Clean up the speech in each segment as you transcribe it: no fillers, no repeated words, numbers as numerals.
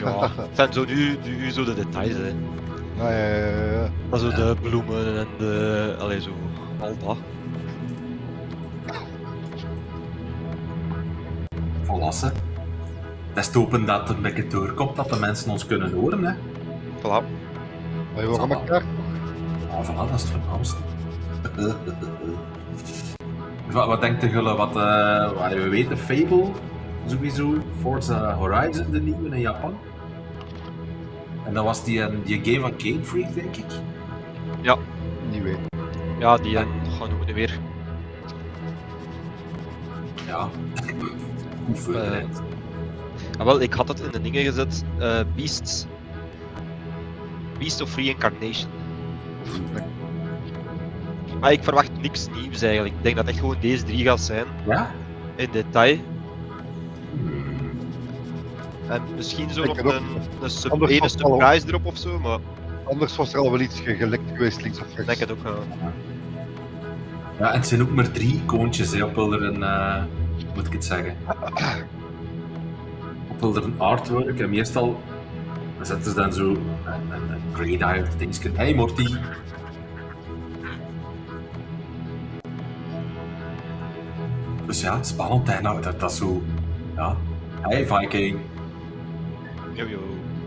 Ja, het zijn zo nu zo de details, hè. Ja. Maar zo de bloemen en de... Allee, zo... Al dat. Volwassen. Het is te hopen dat het een beetje doorkomt, dat de mensen ons kunnen horen, hè. Voilà. Maar je hoort elkaar. Ah, voilà, dat is het voornaamste. Wat denkt jullie, wat we weten, Fable, sowieso, Forza Horizon, de nieuwe in Japan. En dat was die game van Game Freak, denk ik. Ja. Niet weten. Ja, die gaan we nu weer. Ja. Goed voorbereid. Wel, ik had het in de dingen gezet. Beast of Reincarnation. Maar ik verwacht niks nieuws eigenlijk. Ik denk dat het echt gewoon deze 3 gaat zijn. Ja? In detail. En misschien zo nog een surprise erop of zo, maar... Anders was er al wel iets gelekt geweest links of rechts. Ik denk het ook. Ja, en het zijn ook maar 3 icoontjes, hè, op wilder een... hoe moet ik het zeggen? Op wilder een artwork, en meestal zetten ze dan zo een grey dingetje. Hey Morty! Dus ja, spannend, hè, nou, dat is zo... Ja. Hey Viking! Yo.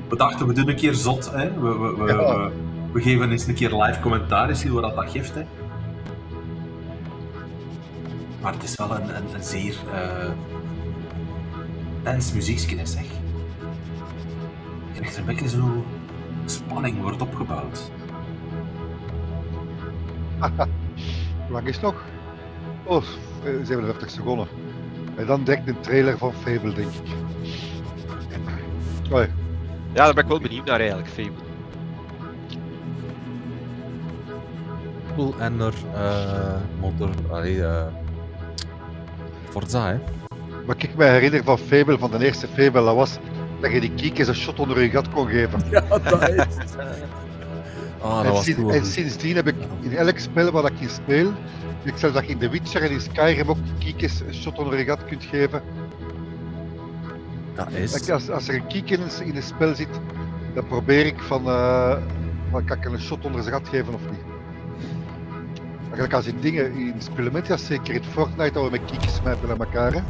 We dachten, we doen een keer zot, hè. We geven eens een keer live commentaar, eens zien wat dat geeft, hè. Maar het is wel een zeer intens muziekje, zeg. Je krijgt een beetje zo... Spanning wordt opgebouwd. Hoe lang is het nog? Oh, 57 seconden. En dan direct een trailer van Fable, denk ik. Hoi. Ja, daar ben ik wel benieuwd naar eigenlijk, Fable. En er Forza, hè. Wat ik me herinner van Fable, van de eerste Fable, dat was dat je die kiekjes een shot onder je gat kon geven. Ja, dat is... dat was cool. En sindsdien heb ik in elk spel wat ik in speel, ik zelfs dat je in The Witcher en in Skyrim ook kiekjes een shot onder je gat kunt geven. Dat is... Als er een kiek in een spel zit, dan probeer ik van kan ik een shot onder zijn gat geven of niet. Eigenlijk als in dingen, in spelen, zeker in Fortnite, dat we met kiekjes smijten naar elkaar, hè.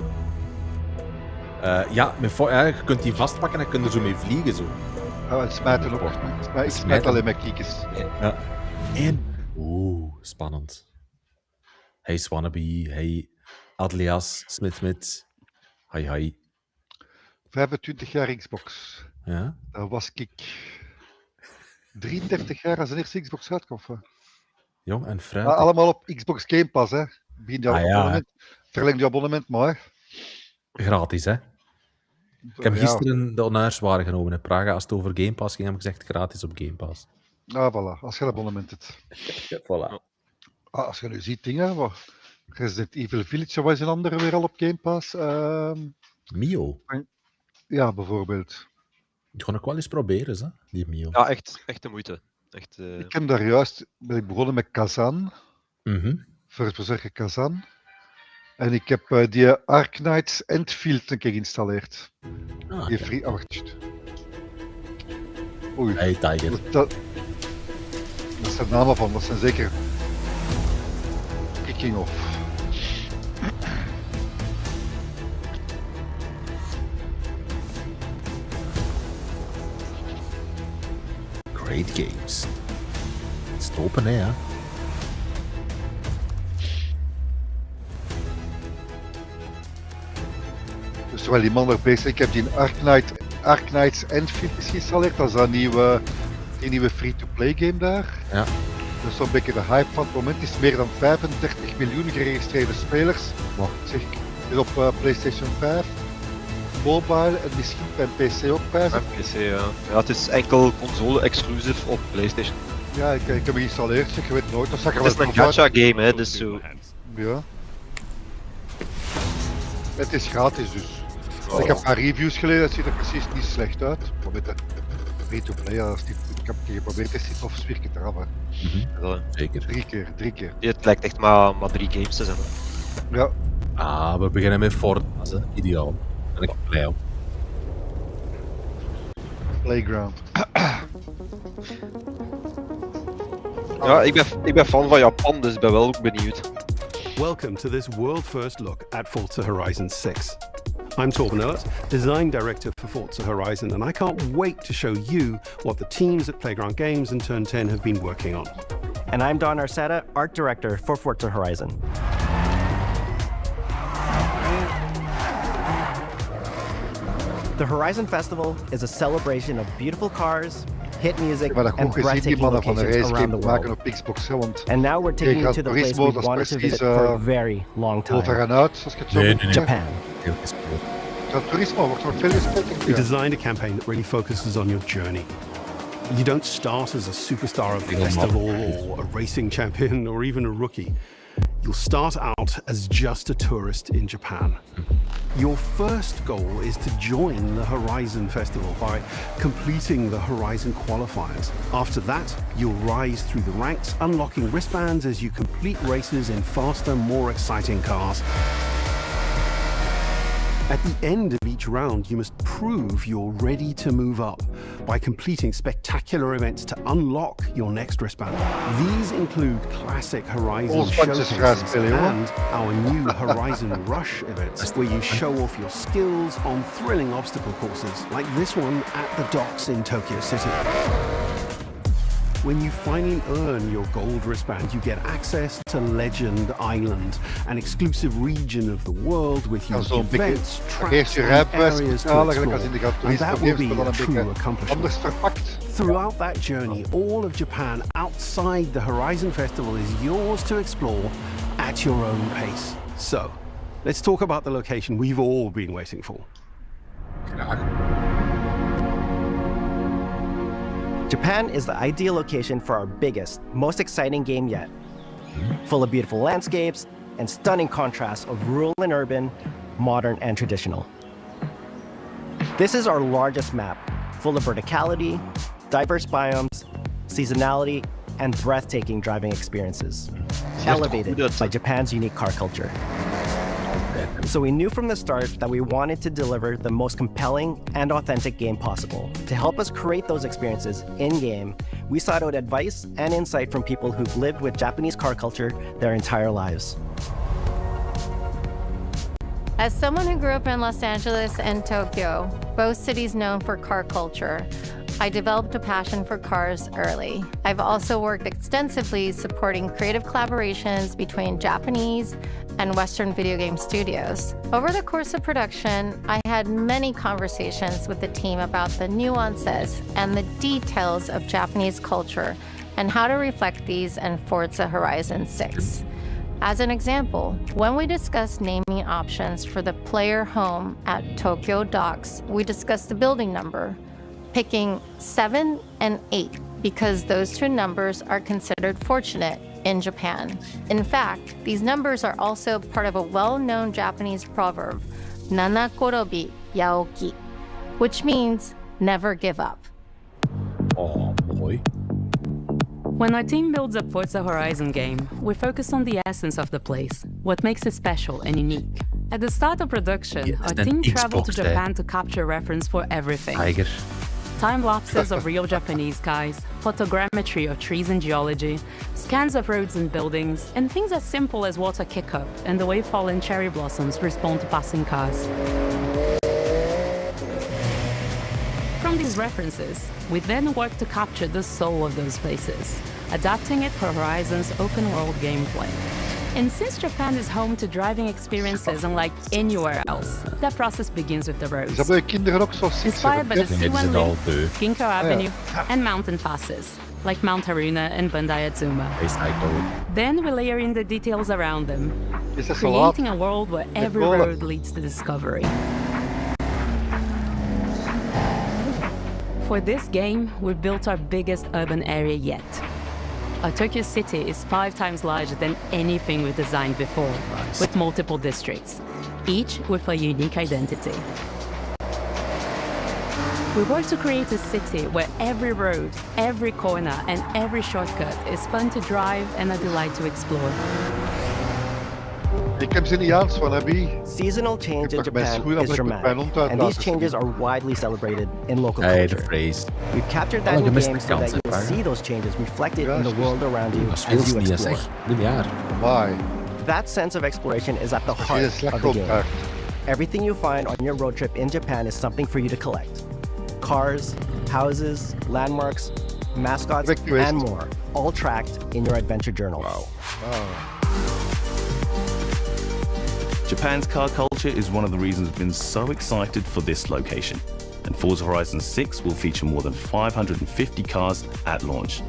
Je kunt die vastpakken en kun je er zo mee vliegen, zo. Ja, en smijten ook. Ik smijt alleen met kiekjes. Ja. En... spannend. Hey Swannaby, hey Adlias, Smit. Hi. 25 jaar Xbox. Ja? Dat was ik 33 jaar als de eerste Xbox uitkwam. Jong en fruitig. Allemaal op Xbox Game Pass, hè. Begin je abonnement. Verleng je abonnement maar. Gratis, hè. Ik heb gisteren de honneurs genomen in Praga. Als het over Game Pass ging, heb ik gezegd gratis op Game Pass. Ah, voilà. Als je een abonnement hebt. Ja, voilà. Als je nu ziet dingen, Resident Evil Village was een andere weer al op Game Pass. Mio? Ja, bijvoorbeeld. Ik ga ook wel eens proberen, hè, die Mio. Ja, echt de moeite. Echt, Ik heb daar juist begonnen met Kazan. First Berserker Kazan. En ik heb die Ark Knights Endfield een keer geïnstalleerd. Die free... wacht. Oei. Hey, Tiger. Dat zijn namen van, dat zijn zeker... Kicking off. Great games. Stoppen, hè. Dus terwijl die man er bezig is, ik heb die Ark Knights Endfield geïnstalleerd. Dat is dat die nieuwe free-to-play game daar. Ja. Dat is zo'n beetje de hype van het moment. Het is meer dan 35 miljoen geregistreerde spelers. Wow. Zeg, is op PlayStation 5, mobile en misschien bij PC ook bij. PC, ja. Het is enkel console-exclusive op PlayStation. Ja, ik heb hem geïnstalleerd, zeg, je weet nooit. Dat zag er Het is wel een tof uit. gacha game, hè, dus zo. Ja. Het is gratis dus. Ik heb een paar reviews gelezen, het ziet er precies niet slecht uit. Maar met de free-to-play, ik heb geprobeerd, het zit of zwier het eraf. Zeker. 3 keer. Het lijkt echt maar 3 games te zijn. Hè. Ja. We beginnen met Forza, ideaal. Daar ben ik blij op. Playground. Ja, ik ben fan van Japan, dus ik ben wel ook benieuwd. Welcome to this world-first look at Forza Horizon 6. I'm Torben Ellert, Design Director for Forza Horizon, and I can't wait to show you what the teams at Playground Games and Turn 10 have been working on. And I'm Don Arcetta, Art Director for Forza Horizon. The Horizon Festival is a celebration of beautiful cars, hit music, and breathtaking locations around the world. And now we're taking you to the place we wanted to visit for a very long time. Japan. We designed a campaign that really focuses on your journey. You don't start as a superstar of the festival or a racing champion or even a rookie. You'll start out as just a tourist in Japan. Your first goal is to join the Horizon Festival by completing the Horizon qualifiers. After that, you'll rise through the ranks, unlocking wristbands as you complete races in faster, more exciting cars. At the end of each round, you must prove you're ready to move up by completing spectacular events to unlock your next wristband. These include classic Horizon showcases and our new Horizon Rush events, where you show off your skills on thrilling obstacle courses, like this one at the docks in Tokyo City. When you finally earn your gold wristband, you get access to Legend Island, an exclusive region region of the world with your events, tracks, and areas to explore. And that will be a true accomplishment. Throughout that journey, all of Japan outside the Horizon Festival is yours to explore at your own pace. So, let's talk about the location we've all been waiting for. Japan is the ideal location for our biggest, most exciting game yet. Full of beautiful landscapes and stunning contrasts of rural and urban, modern and traditional. This is our largest map, full of verticality, diverse biomes, seasonality, and breathtaking driving experiences, elevated by Japan's unique car culture. So we knew from the start that we wanted to deliver the most compelling and authentic game possible. To help us create those experiences in-game, we sought out advice and insight from people who've lived with Japanese car culture their entire lives. As someone who grew up in Los Angeles and Tokyo, both cities known for car culture, I developed a passion for cars early. I've also worked extensively supporting creative collaborations between Japanese and Western video game studios. Over the course of production, I had many conversations with the team about the nuances and the details of Japanese culture and how to reflect these in Forza Horizon 6. As an example, when we discussed naming options for the player home at Tokyo Docks, we discussed the building number, picking 7 and 8 because those two numbers are considered fortunate in Japan. In fact, these numbers are also part of a well-known Japanese proverb, Nana Korobi Yaoki, which means never give up. Oh boy. When our team builds a Forza Horizon game, we focus on the essence of the place, what makes it special and unique. At the start of production, our team traveled to Japan to capture reference for everything. Tiger. Time-lapses of real Japanese skies, photogrammetry of trees and geology, scans of roads and buildings, and things as simple as water kick-up and the way fallen cherry blossoms respond to passing cars. From these references, we then work to capture the soul of those places, adapting it for Horizon's open-world gameplay. And since Japan is home to driving experiences unlike anywhere else, that process begins with the roads. Inspired by the C1 Link, Ginkgo Avenue, and mountain passes, like Mount Haruna and Bandai Atsuma. Then we layer in the details around them, creating a world where every road leads to discovery. For this game, we've built our biggest urban area yet. Our Tokyo City is 5 times larger than anything we've designed before, with multiple districts, each with a unique identity. We work to create a city where every road, every corner, and every shortcut is fun to drive and a delight to explore. Ik heb ze niet aan, Swanabi. Seasonal change in Ik pak mijn Japan schoen af is en ik moet mijn dramatic, hond and these uitlaten. changes are widely celebrated in local Hey, de culture. phrase. We've captured Oh, that je in mist games de so kans, that hè, you'll Praga. see those changes reflected Ja, in the juist. world around you Dat as speelt you niet, explore. zeg. Niet jaar. Amai. That sense of exploration is at the Geen heart of slag the game. opdracht. Everything you find on your road trip in Japan is something for you to collect. Cars, houses, landmarks, mascots, Direct geweest. and more, all tracked in your adventure journal. Japan's car culture is one of the reasons we've been so excited for this location. And Forza Horizon 6 will feature more than 550 cars at launch.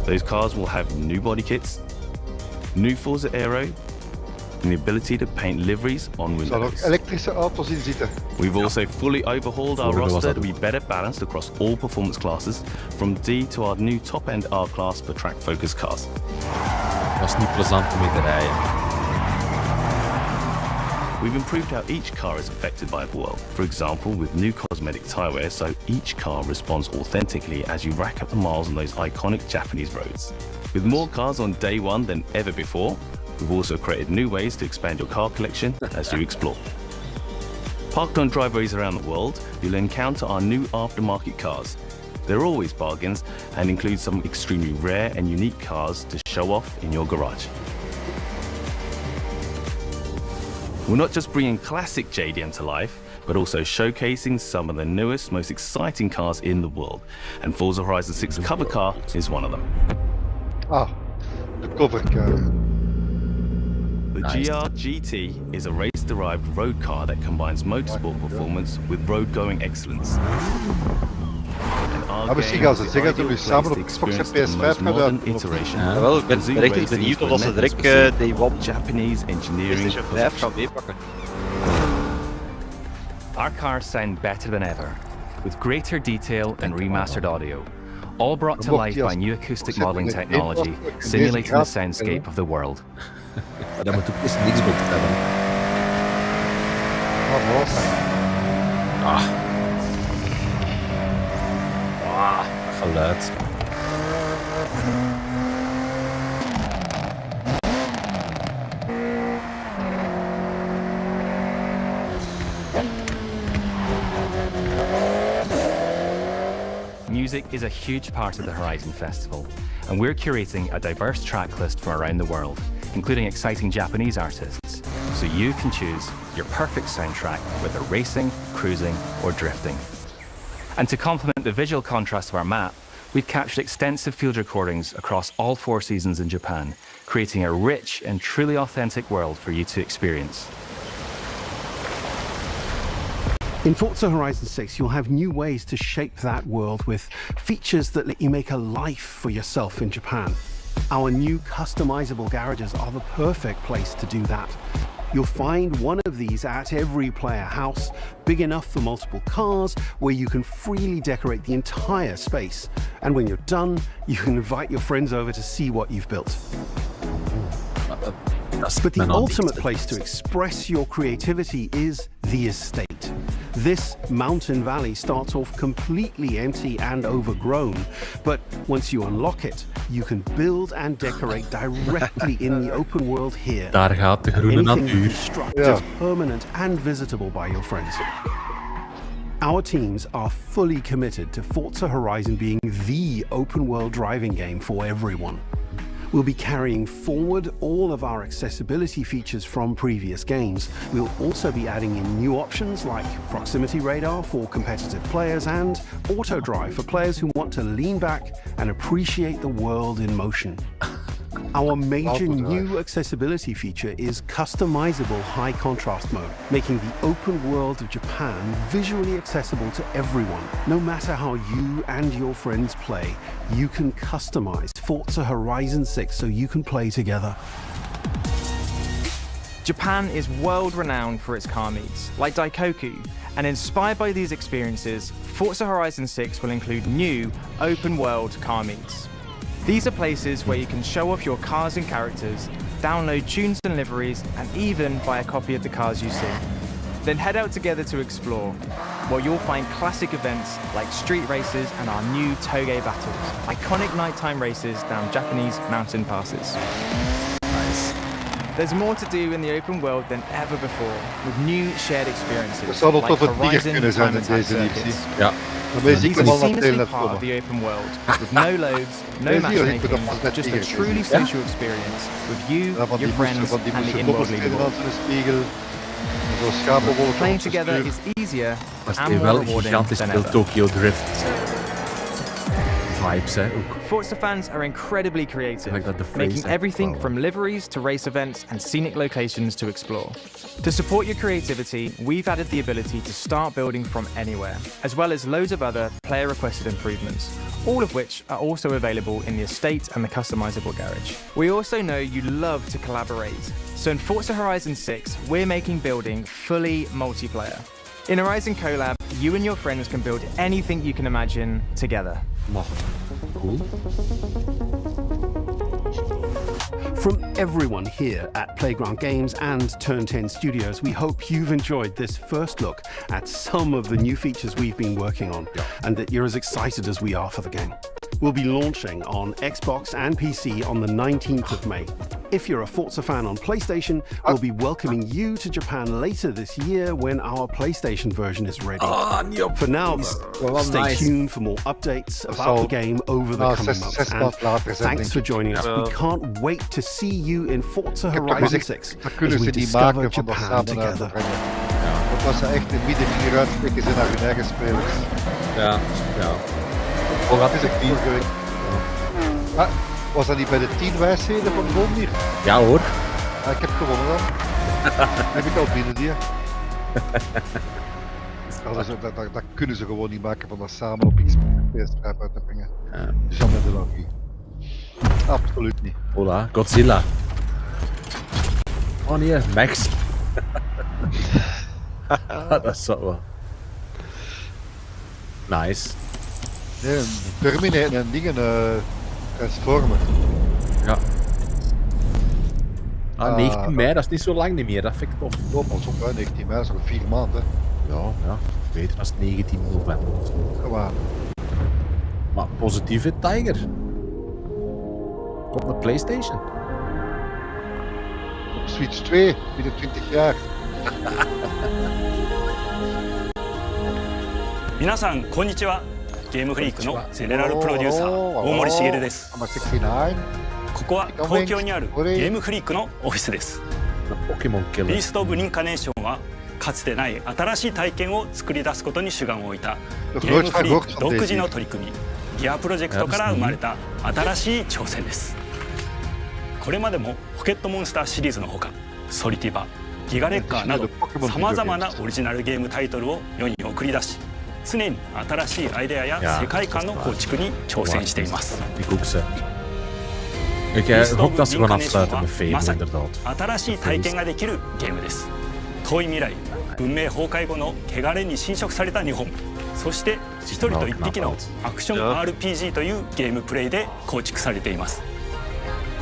Those cars will have new body kits, new Forza Aero, and the ability to paint liveries on Er zullen ook windows. elektrische auto's in zitten. We've also fully overhauled our Vorige was roster dat to be better balanced across all performance classes, from D to our new top-end R-Class for track-focused cars. Het was niet plezant om mee te rijden. We've improved how each car is affected by the world. For example, with new cosmetic tyre wear, so each car responds authentically as you rack up the miles on those iconic Japanese roads. With more cars on day one than ever before, we've also created new ways to expand your car collection as you explore. Parked on driveways around the world, you'll encounter our new aftermarket cars. They're always bargains and include some extremely rare and unique cars to show off in your garage. We're not just bringing classic JDM to life, but also showcasing some of the newest, most exciting cars in the world. And Forza Horizon 6 cover car is one of them. Ah, de covercar. The Nice. GR GT is a race-derived road car that combines motorsport performance with road-going excellence. And our Maar misschien game gaan is ze the zeggen dat ideal we samen place op to Xbox en experience the PS5 most gaan modern uitdoen, of niet? iteration. Ja, wel, ik ben Kazoo echt eens Racing's benieuwd of dat ze direct relentless Day One Japanese engineering PlayStation 5 gaan meepakken. Our cars sound better than ever, with greater detail and remastered audio, all brought to life by new acoustic modeling technology, simulating the soundscape of the world. Maar dat moet ook eens niks meer hebben. Geluid. Music is a huge part of the Horizon Festival, and we're curating a diverse track list from around the world, including exciting Japanese artists, so you can choose your perfect soundtrack, whether racing, cruising, or drifting. And to complement the visual contrast of our map, we've captured extensive field recordings across all 4 seasons in Japan, creating a rich and truly authentic world for you to experience. In Forza Horizon 6, you'll have new ways to shape that world with features that let you make a life for yourself in Japan. Our new customizable garages are the perfect place to do that. You'll find one of these at every player house, big enough for multiple cars, where you can freely decorate the entire space. And when you're done, you can invite your friends over to see what you've built. But the ultimate place to express your creativity is the estate. This mountain valley starts off completely empty and overgrown, but once you unlock it, you can build and decorate directly in the open world here. Daar gaat de groene Anything you natuur. construct is permanent and visitable by your friends. Our teams are fully committed to Forza Horizon being the open world driving game for everyone. We'll be carrying forward all of our accessibility features from previous games. We'll also be adding in new options like proximity radar for competitive players and auto drive for players who want to lean back and appreciate the world in motion. Our major new accessibility feature is customizable high contrast mode, making the open world of Japan visually accessible to everyone. No matter how you and your friends play, you can customize Forza Horizon 6 so you can play together. Japan is world-renowned for its car meets, like Daikoku, and inspired by these experiences, Forza Horizon 6 will include new open-world car meets. These are places where you can show off your cars and characters, download tunes and liveries, and even buy a copy of the cars you see. Then head out together to explore, where you'll find classic events like street races and our new Toge battles, iconic nighttime races down Japanese mountain passes. There's more to do in the open world than ever before, with new shared experiences Het zou nog like tot een tier Horizon kunnen zijn Time in Attack deze editie. circuits. Ja. Daarmee zie ik These hem are al naar seamlessly net part of komen. the open world, with no loads, no Deze hier, ik matchmaking, ben dat pas net just a tegen truly gezien. social experience with you, Ja, van die your moesten, friends, van die and the moesten inwardly dobbelstenen world. aan zijn spiegel. En zo schapenwolken Playing op zijn together stuur. is easier Maar het and is more wel een rewarding gigantisch than veel ever. Tokyo Drift. Vibes, hè, ook. Forza fans are incredibly creative, Like that the phrase making I everything follow. from liveries to race events and scenic locations to explore. To support your creativity, we've added the ability to start building from anywhere, as well as loads of other player-requested improvements, all of which are also available in the estate and the customizable garage. We also know you love to collaborate, so in Forza Horizon 6, we're making building fully multiplayer. In Horizon Collab, you and your friends can build anything you can imagine together. Cool. From everyone here at Playground Games and Turn 10 Studios, we hope you've enjoyed this first look at some of the new features we've been working on, and that you're as excited as we are for the game. We'll be launching on Xbox and PC on the 19th of May. If you're a Forza fan on PlayStation, we'll be welcoming you to Japan later this year when our PlayStation version is ready. For now, though, stay tuned for more updates about the game over the coming months. And thanks for joining us. We can't wait to see you in Forza Horizon 6 dat kunnen as we ze niet discover maken van dat Japan samen together. uitbrengen. Want als ze echt in midden hieruit spreken ze naar hun eigen spelers. Ja, ja. Oh, dat is echt vorige week. Ah, was dat niet bij de 10 wijsheden van Volg hier? Ja hoor. Ah, ik heb gewonnen dan. Heb ik al binnen die. Dat kunnen ze gewoon niet maken van dat samen op PS5 uit te brengen. Jamais de la vie. Absoluut niet. Hola, Godzilla. Oh nee, Max. Dat is zo wel. Nice. Nee, een Terminator en dingen transformen. Ja. 19 mei, dat is niet zo lang niet meer, dat vind ik tof. Oh, pas op, 19 mei, dat is nog 4 maanden. Ja, beter als 19 november. Gewoon. Maar positieve Tiger. Komt naar PlayStation. Op Switch 2, binnen 20 jaar. 皆さんこんにちは。ゲームフリークのゼネラルプロデューサー大森茂です。ここは東京にあるゲームフリークのオフィスです。ビースト・オブ・リンカネーションはかつてない新しい体験を作り出すことに主眼を置いたゲームフリーク独自の取り組みギアプロジェクトから生まれた新しい挑戦です。これまでもポケットモンスターシリーズのほかソリティバ、ギガレッカーなどさまざまなオリジナルゲームタイトルを世に送り出し常に新しいアイデアや世界観の構築に挑戦しています。Ik hoop dat ze gewoon afsluiten met Fable, inderdaad. 新しい体験ができるゲームです。遠い未来、文明崩壊後の汚れに侵食された日本、そして一人と一匹のアクション RPG というゲームプレイで構築されています。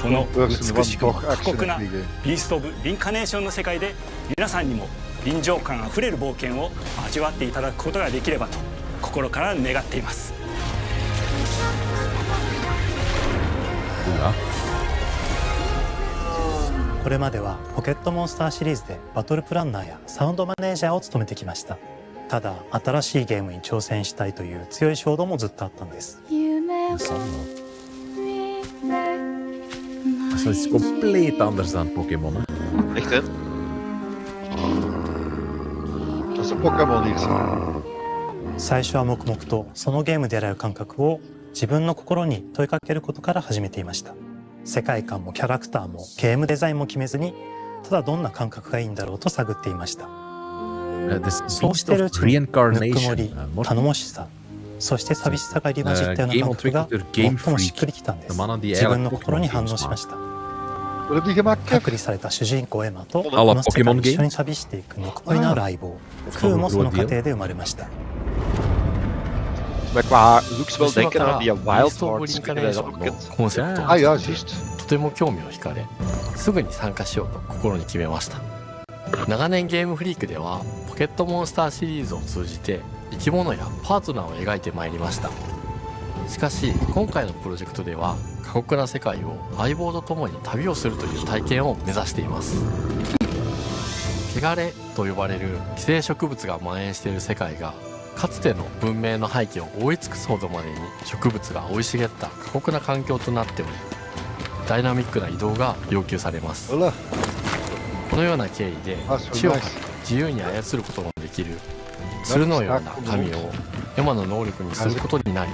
この美しく過酷なビースト・オブ・リンカネーションの世界で皆さんにも臨場感あふれる冒険を味わっていただくことができればと心から願っています。これまではポケットモンスターシリーズでバトルプランナーやサウンドマネージャーを務めてきました。ただ新しいゲームに挑戦したいという強い衝動もずっとあったんです。Dat is compleet anders dan Pokémon, hè? Echt, hè? Dat is een Pokémon hier. 最初は黙々とそのゲームである感覚を自分の心に問いかけることから始めていました。世界観もキャラクターもゲームデザインも決めずにただどんな感覚がいいんだろうと探っていました。そうしているうちにぬくもり、頼もしさ、そして寂しさが入り混じったような感覚が最もしっくりきたんです。自分の心に反応しました。隔離された主人公エマとこの世界を一緒に旅していくぬくもりのある相棒クーもその過程で生まれました。Maar qua looks wel denken aan die Wild Hearts コンセプトをとても興味を惹かれすぐに参加しようと心に決めました。長年ゲームフリークではポケットモンスターシリーズを通じて生き物やパートナーを描いてまいりました。しかし今回のプロジェクトでは過酷な世界を相棒と共に旅をするという体験を目指しています。汚れと呼ばれる寄生植物が蔓延している世界がかつての文明の廃棄を覆い尽くすほどまでに植物が生い茂った過酷な環境となっており、ダイナミックな移動が要求されます。このような経緯で地を自由に操ることもできる鶴のような神をエマの能力にすることになり、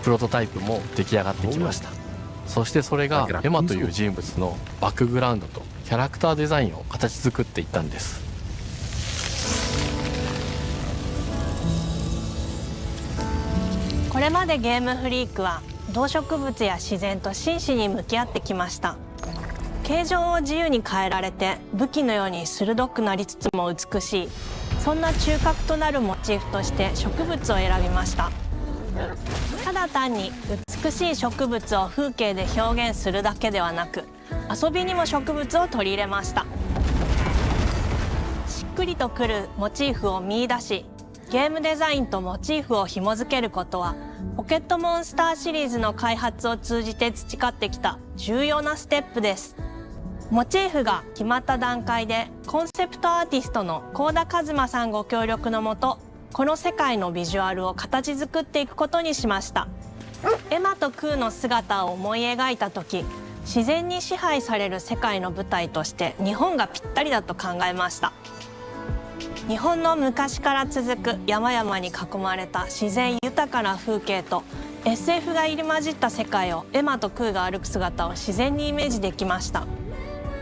プロトタイプも出来上がってきました。そしてそれがエマという人物のバックグラウンドとキャラクターデザインを形作っていったんです。これまでゲームフリークは動植物や自然と真摯に向き合ってきました。形状を自由に変えられて武器のように鋭くなりつつも美しい、そんな中核となるモチーフとして植物を選びました。ただ単に美しい植物を風景で表現するだけではなく、遊びにも植物を取り入れました。しっくりとくるモチーフを見出し、ゲームデザインとモチーフを紐付けることはポケットモンスターシリーズの開発を通じて培ってきた重要なステップです。モチーフが決まった段階でコンセプトアーティストの幸田一馬さんご協力のもと、この世界のビジュアルを形作っていくことにしました。エマとクーの姿を思い描いた時、自然に支配される世界の舞台として日本がぴったりだと考えました。日本の昔から続く山々に囲まれた自然豊かな風景と SF が入り混じった世界をエマとクーが歩く姿を自然にイメージできました。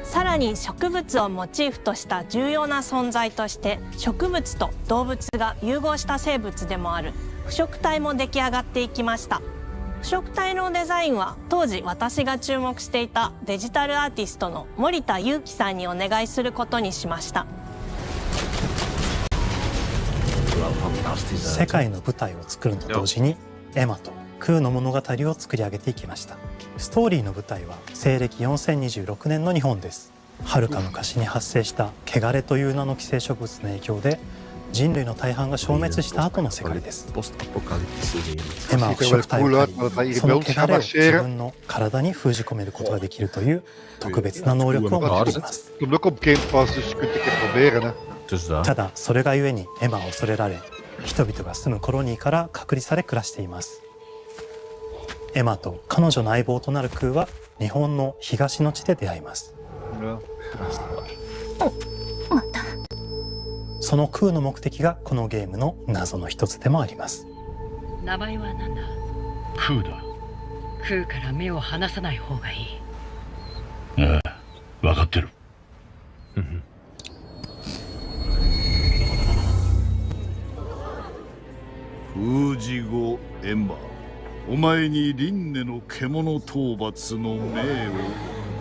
さらに植物をモチーフとした重要な存在として植物と動物が融合した生物でもある腐植体も出来上がっていきました。腐植体のデザインは当時私が注目していたデジタルアーティストの森田裕樹さんにお願いすることにしました。世界の舞台を作ると同時にエマとクーの物語を作り上げていきました。ストーリーの舞台は西暦4026年の日本です。遥か昔に発生した汚れという名の寄生植物の影響で人類の大半が消滅した後の世界です。エマは腐植体を借り、その汚れを自分の体に封じ込めることができるという特別な能力を持っています。ただそれがゆえにエマは恐れられ、人々が住むコロニーから隔離され暮らしています。エマと彼女の相棒となるクーは日本の東の地で出会います。そのクーの目的がこのゲームの謎の一つでもあります。名前は何だ？クーだ。クーから目を離さない方がいい。ああ、分かってる。封じ後エマ、お前に輪廻の獣討伐の命を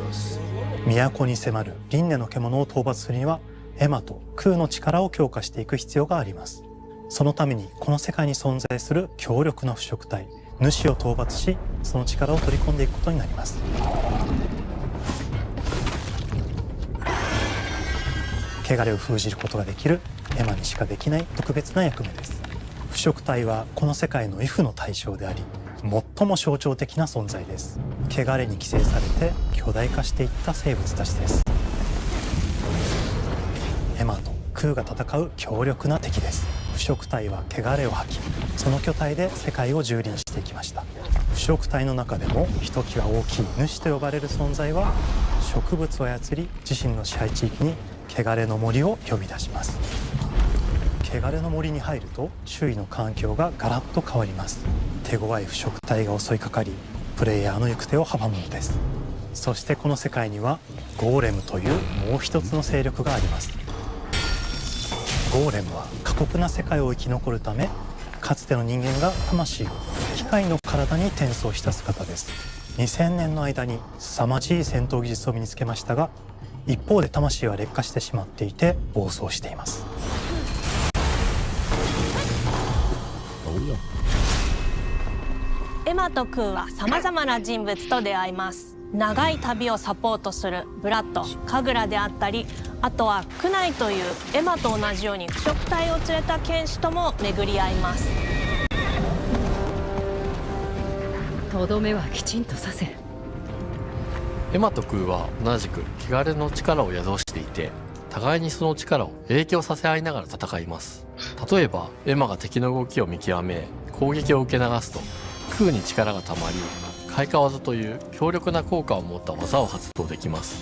出す。都に迫る輪廻の獣を討伐するにはエマとクーの力を強化していく必要があります。そのためにこの世界に存在する強力な腐植体主を討伐し、その力を取り込んでいくことになります。汚れを封じることができるエマにしかできない特別な役目です。腐植体はこの世界の畏怖の対象であり、最も象徴的な存在です。汚れに寄生されて巨大化していった生物たちです。エマとクーが戦う強力な敵です。腐植体は汚れを吐き、その巨体で世界を蹂躙していきました。腐植体の中でもひときわ大きい主と呼ばれる存在は、植物を操り自身の支配地域に汚れの森を呼び出します。汚れの森に入ると周囲の環境がガラッと変わります。手強い腐植体が襲いかかり、プレイヤーの行く手を阻むのです。そしてこの世界にはゴーレムというもう一つの勢力があります。ゴーレムは過酷な世界を生き残るため、かつての人間が魂を機械の体に転送した姿です。2000年の間に凄まじい戦闘技術を身につけましたが、一方で魂は劣化してしまっていて暴走しています。エマとクーはさまざまな人物と出会います。長い旅をサポートするブラッド、カグラであったり、あとはクナイというエマと同じように腐植体を連れた剣士とも巡り合います。とどめはきちんとさせ。エマとクーは同じく汚れの力を宿していて、互いにその力を影響させ合いながら戦います。例えばエマが敵の動きを見極め攻撃を受け流すと、クーに力がたまり開花技という強力な効果を持った技を発動できます。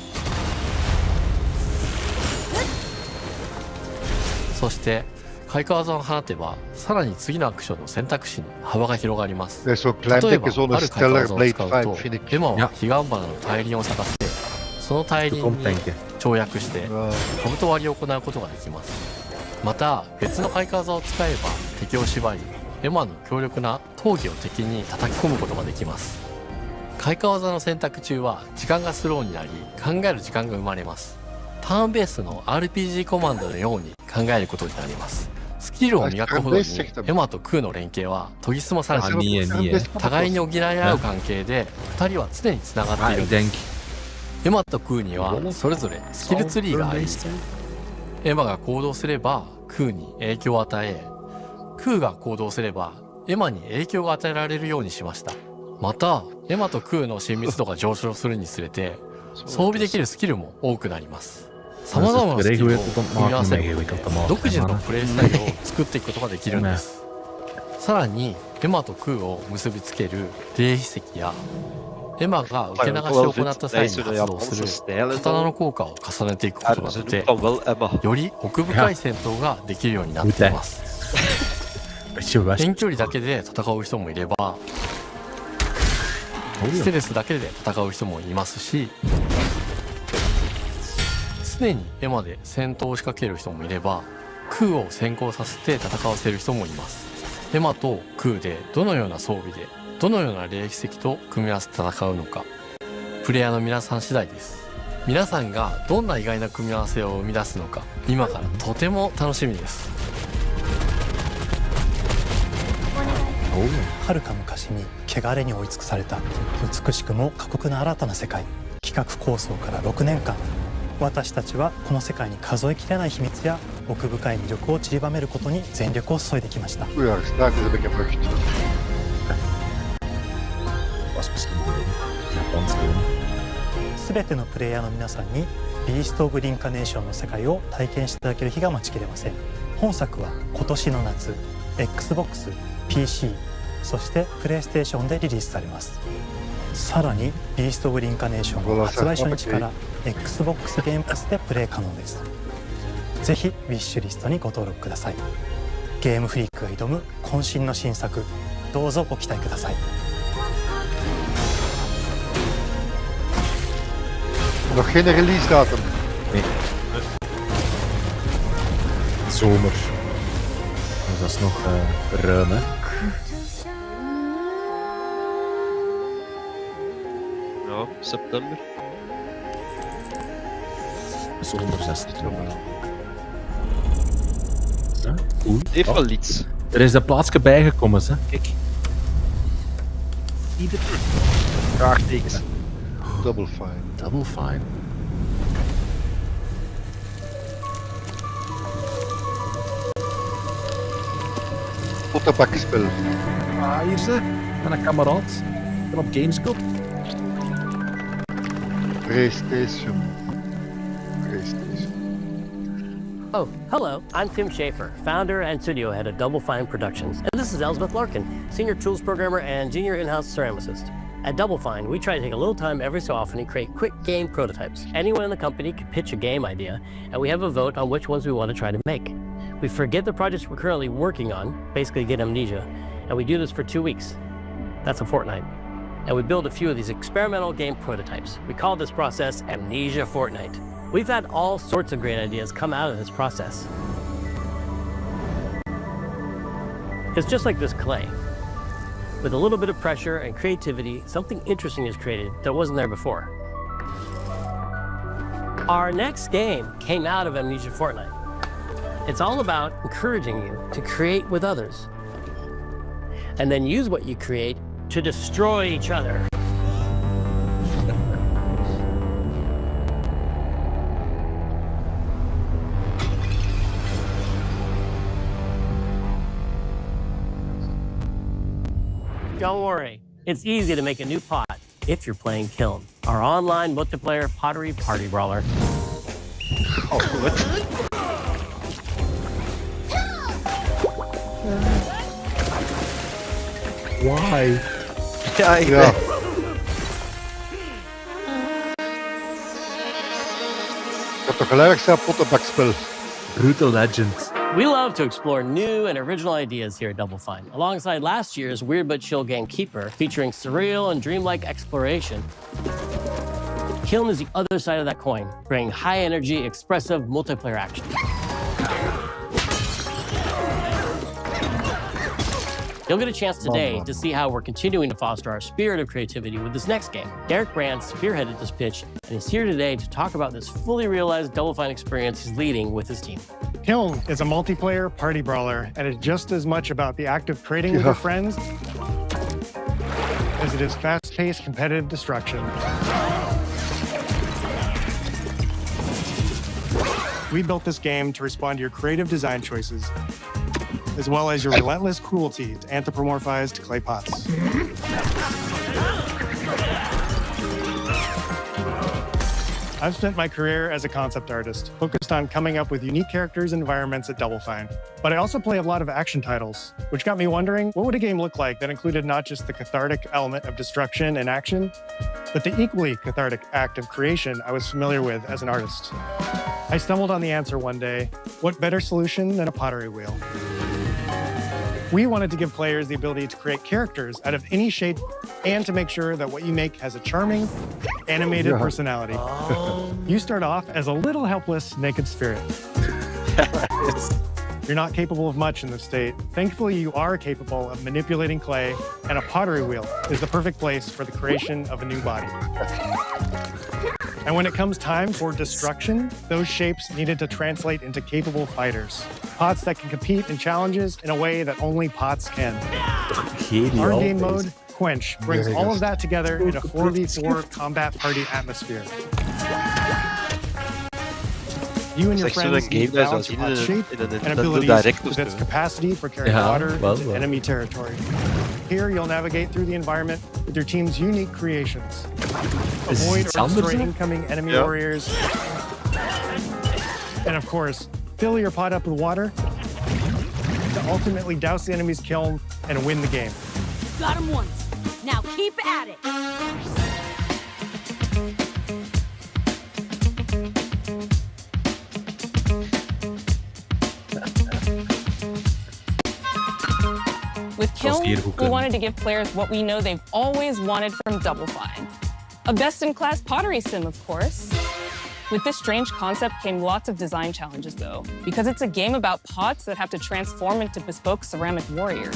そして開花技を放てば、さらに次のアクションの選択肢に幅が広がります。例えばある開花技を使うと、エマは彼岸花の大輪を咲かせて、その大輪に跳躍して兜割りを行うことができます。また別の開花技を使えば敵を縛り、エマの強力な闘技を敵に叩き込むことができます。開花技の選択中は時間がスローになり、考える時間が生まれます。ターンベースの RPG コマンドのように考えることになります。スキルを磨くほどにエマとクーの連携は研ぎ澄まされています。互いに補い合う関係で2人は常につながっているんです。エマとクーにはそれぞれスキルツリーがあり、エマが行動すればクーに影響を与え、クーが行動すればエマに影響が与えられるようにしました。またエマとクーの親密度が上昇するにつれて装備できるスキルも多くなります。さまざまなスキルを組み合わせることで独自のプレイスタイルを作っていくことができるんです。さらにエマとクーを結びつける霊秘石やエマが受け流しを行った際に発動する刀の効果を重ねていくことによって、より奥深い戦闘ができるようになっています。遠距離だけで戦う人もいれば、ステレスだけで戦う人もいますし、常にエマで戦闘を仕掛ける人もいれば、クーを先行させて戦わせる人もいます。エマとクーでどのような装備でどのような霊秘石と組み合わせて戦うのか、プレイヤーの皆さん次第です。皆さんがどんな意外な組み合わせを生み出すのか、今からとても楽しみです。遥か昔に汚れに追い尽くされた美しくも過酷な新たな世界。企画構想から6年間、私たちはこの世界に数えきれない秘密や奥深い魅力を散りばめることに全力を注いできました。すべてのプレイヤーの皆さんにビースト・オブ・リンカネーションの世界を体験していただける日が待ちきれません。本作は今年の夏 XBOX、PC、そしてプレイステーションでリリースされます。さらにビースト・オブ・リンカネーションは発売初日から XBOX ゲームパスでプレイ可能です。ぜひウィッシュリストにご登録ください。ゲームフリークが挑む渾身の新作、どうぞご期待ください。Nog geen release datum. Nee. Zomer. Dus dat is nog ruim, hè? Ja, september. Zomer 16. Ja, cool. Heeft wel iets. Er is een plaatsje bijgekomen, hè? Kijk. Ieder vraagtekens. Double Fine. Double Fine. Pottenbakspel. Ah, hier ze. Met een kameraad. Van op Gamescom. PlayStation. Oh, hello. I'm Tim Schafer, founder and studio head of Double Fine Productions. And this is Elsbeth Larkin, senior tools programmer and junior in-house ceramicist. At Double Fine, we try to take a little time every so often and create quick game prototypes. Anyone in the company can pitch a game idea, and we have a vote on which ones we want to try to make. We forget the projects we're currently working on, basically get amnesia, and we do this for 2 weeks. That's a fortnight. And we build a few of these experimental game prototypes. We call this process Amnesia Fortnight. We've had all sorts of great ideas come out of this process. It's just like this clay. With a little bit of pressure and creativity, something interesting is created that wasn't there before. Our next game came out of Amnesia Fortnight. It's all about encouraging you to create with others, and then use what you create to destroy each other. Don't worry, It's easy to make a new pot if you're playing Kiln, our online multiplayer pottery party brawler. Oh, what? Why? Ja, ik weet. Dat toch gelijk zijn pottenbakspel. Brutal Legend. We love to explore new and original ideas here at Double Fine, alongside last year's Weird But Chill game Keeper, featuring surreal and dreamlike exploration. Kiln is the other side of that coin, bringing high-energy, expressive multiplayer action. You'll get a chance today to see how we're continuing to foster our spirit of creativity with this next game. Derek Brand spearheaded this pitch, and he's here today to talk about this fully realized Double Fine experience he's leading with his team. Kiln is a multiplayer party brawler, and it's just as much about the act of trading with your friends as it is fast-paced competitive destruction. We built this game to respond to your creative design choices, as well as your relentless cruelty to anthropomorphized clay pots. I've spent my career as a concept artist, focused on coming up with unique characters and environments at Double Fine. But I also play a lot of action titles, which got me wondering, what would a game look like that included not just the cathartic element of destruction and action, but the equally cathartic act of creation I was familiar with as an artist? I stumbled on the answer one day: what better solution than a pottery wheel? We wanted to give players the ability to create characters out of any shape and to make sure that what you make has a charming, animated personality. You start off as a little helpless, naked spirit. You're not capable of much in this state. Thankfully, you are capable of manipulating clay, and a pottery wheel is the perfect place for the creation of a new body. And when it comes time for destruction, those shapes needed to translate into capable fighters. Pots that can compete in challenges in a way that only pots can. Our game mode, Quench, brings all of that together in a 4v4 combat party atmosphere. You and your friends need to balance your pot's shape and abilities with its capacity for carrying water into enemy territory. Here, you'll navigate through the environment with your team's unique creations. Avoid or destroy incoming enemy warriors. And of course, fill your pot up with water to ultimately douse the enemy's kiln and win the game. Got him once. Now keep at it. With Kiln, we wanted to give players what we know they've always wanted from Double Fine. A best-in-class pottery sim, of course. With this strange concept came lots of design challenges, though, because it's a game about pots that have to transform into bespoke ceramic warriors.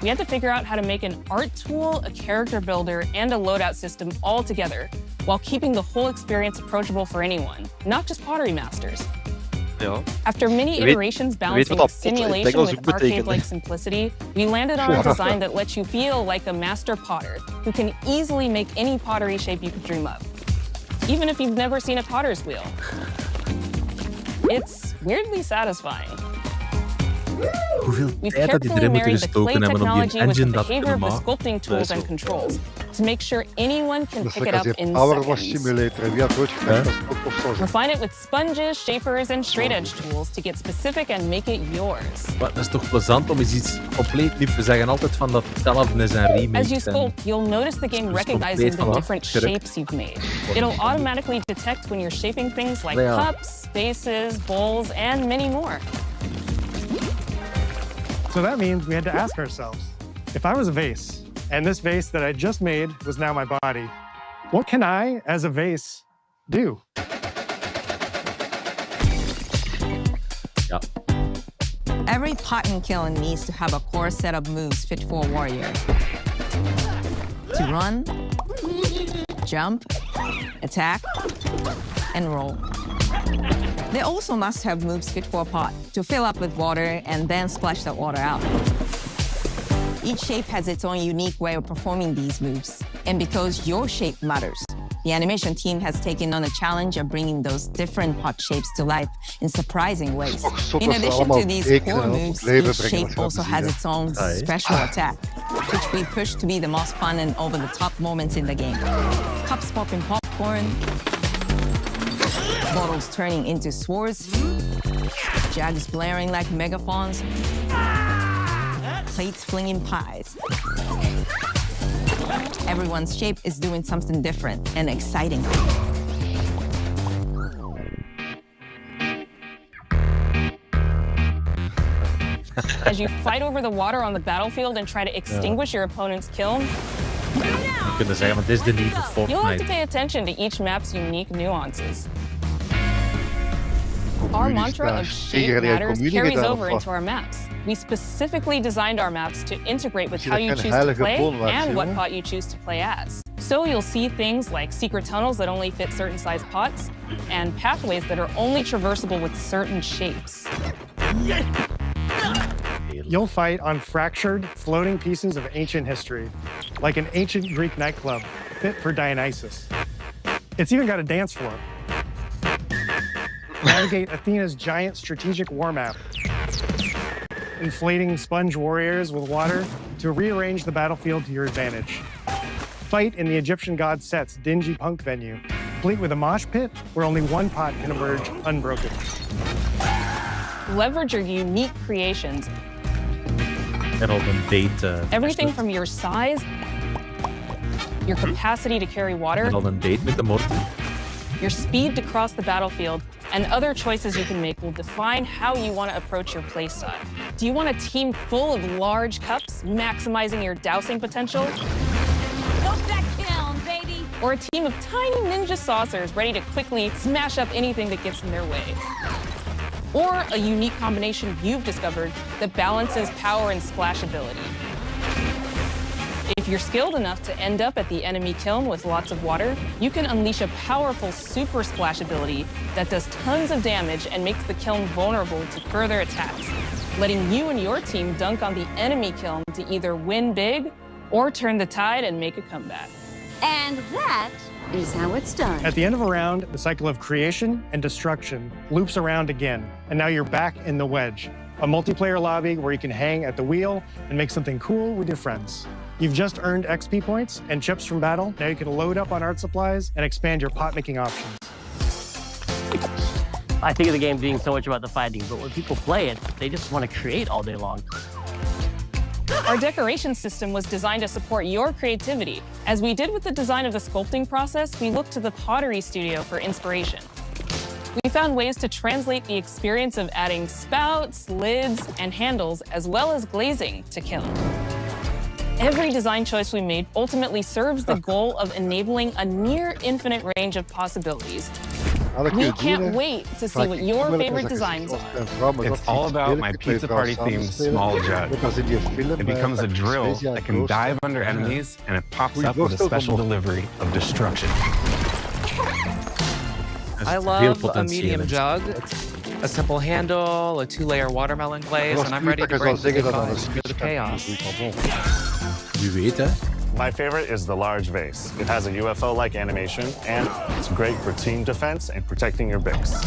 We had to figure out how to make an art tool, a character builder, and a loadout system all together, while keeping the whole experience approachable for anyone, not just pottery masters. Ja. After many iterations balancing simulation with arcade-like simplicity, we landed on a design that lets you feel like a master potter who can easily make any pottery shape you could dream up, even if you've never seen a potter's wheel. It's weirdly satisfying. We've carefully married the clay technology with the behavior of the sculpting tools and controls to make sure anyone can pick it up in seconds. Refine it with sponges, shapers, and straight edge tools to get specific and make it yours. Maar dat is toch plezant om eens iets compleet nieuw. We zeggen altijd van dat hetzelfde is een remake. As you sculpt, you'll notice the game recognizing the different shapes you've made. It'll automatically detect when you're shaping things like cups, spaces, bowls, and many more. So that means we had to ask ourselves, if I was a vase, and this vase that I just made was now my body, what can I, as a vase, do? Yeah. Every pot and kiln needs to have a core set of moves fit for a warrior. To run, jump, attack, and roll. They also must have moves fit for a pot to fill up with water and then splash that water out. Each shape has its own unique way of performing these moves. And because your shape matters, the animation team has taken on the challenge of bringing those different pot shapes to life in surprising ways. In addition to these core moves, each shape also has its own special attack. which we push to be the most fun and over-the-top moments in the game. Cups popping popcorn, bottles turning into swords, jugs blaring like megaphones, plates flinging pies. Everyone's shape is doing something different and exciting. As you fight over the water on the battlefield and try to extinguish your opponent's kiln, kunnen zeggen, maar dit is de nieuwe you'll have to Fortnite. pay attention to each map's unique nuances. Our mantra of shape matters carries over into our maps. We specifically designed our maps to integrate with how you choose to play and what pot you choose to play as. So you'll see things like secret tunnels that only fit certain size pots, and pathways that are only traversable with certain shapes. You'll fight on fractured, floating pieces of ancient history, like an ancient Greek nightclub fit for Dionysus. It's even got a dance floor. Navigate Athena's giant strategic war map, inflating sponge warriors with water to rearrange the battlefield to your advantage. Fight in the Egyptian god Set's dingy punk venue, complete with a mosh pit where only one pot can emerge unbroken. Leverage your unique creations. En op een date. Everything from your size, your capacity to carry water, En dan een date met de Morty. your speed to cross the battlefield, and other choices you can make will define how you want to approach your playstyle. Do you want a team full of large cups, maximizing your dousing potential? Help that kiln, baby! Or a team of tiny ninja saucers ready to quickly smash up anything that gets in their way? Or a unique combination you've discovered that balances power and splashability. If you're skilled enough to end up at the enemy kiln with lots of water, you can unleash a powerful super splash ability that does tons of damage and makes the kiln vulnerable to further attacks, letting you and your team dunk on the enemy kiln to either win big or turn the tide and make a comeback. And that is how it's done. At the end of a round, the cycle of creation and destruction loops around again, and now you're back in the wedge, a multiplayer lobby where you can hang at the wheel and make something cool with your friends. You've just earned XP points and chips from battle. Now you can load up on art supplies and expand your pot-making options. I think of the game being so much about the fighting, but when people play it, they just want to create all day long. Our decoration system was designed to support your creativity. As we did with the design of the sculpting process, we looked to the pottery studio for inspiration. We found ways to translate the experience of adding spouts, lids, and handles, as well as glazing to kiln. Every design choice we made ultimately serves the goal of enabling a near infinite range of possibilities. We can't wait to see what your favorite designs are. It's all about my pizza party themed small jug. It becomes a drill that can dive under enemies, and it pops up with a special delivery of destruction. I love a medium jug, a simple handle, a 2-layer watermelon glaze, and I'm ready to bring the goodbyes to the chaos. Wie weet, hè? My favorite is the large vase. It has a UFO-like animation, and it's great for team defense and protecting your Bix.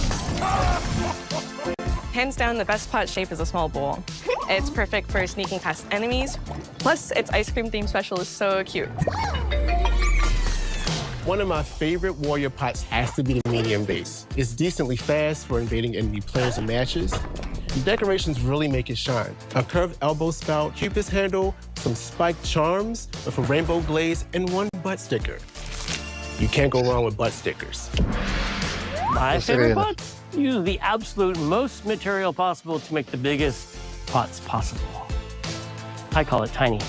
Hands down, the best pot shape is a small bowl. It's perfect for sneaking past enemies. Plus, its ice cream theme special is so cute. One of my favorite warrior pots has to be the medium base. It's decently fast for invading enemy players and matches. The decorations really make it shine. A curved elbow spout, Cupid's handle, some spiked charms with a rainbow glaze, and one butt sticker. You can't go wrong with butt stickers. My favorite pots use the absolute most material possible to make the biggest pots possible. I call it tiny.